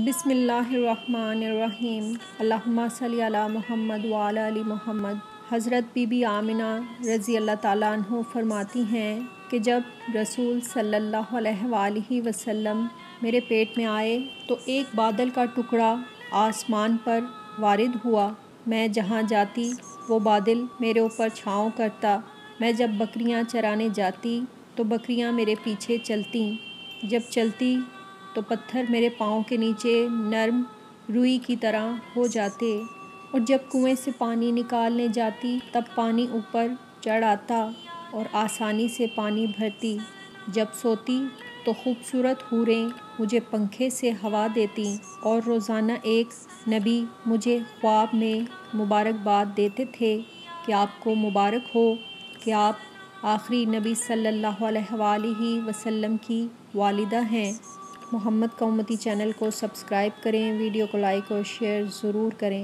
بسم اللہ الرحمن الرحیم۔ اللہم صلی علی محمد وعلی آل محمد۔ حضرت بی بی آمنہ رضی اللہ تعالیٰ عنہ فرماتی ہیں کہ جب رسول صلی اللہ علیہ وآلہ وسلم میرے پیٹ میں آئے تو ایک بادل کا ٹکڑا آسمان پر وارد ہوا۔ میں جہاں جاتی وہ بادل میرے اوپر چھاؤں کرتا۔ میں جب بکریاں چرانے جاتی تو بکریاں میرے پیچھے چلتیں۔ جب چلتی تو پتھر میرے پاؤں کے نیچے نرم روئی کی طرح ہو جاتے، اور جب کنویں سے پانی نکالنے جاتی تب پانی اوپر چڑھ آتا اور آسانی سے پانی بھرتی۔ جب سوتی تو خوبصورت حوریں مجھے پنکھے سے ہوا دیتیں، اور روزانہ ایک نبی مجھے خواب میں مبارکباد دیتے تھے کہ آپ کو مبارک ہو کہ آپ آخری نبی صلی اللہ علیہ وآلہ وسلم کی والدہ ہیں۔ محمد کا امتی چینل کو سبسکرائب کریں، ویڈیو کو لائک اور شیئر ضرور کریں۔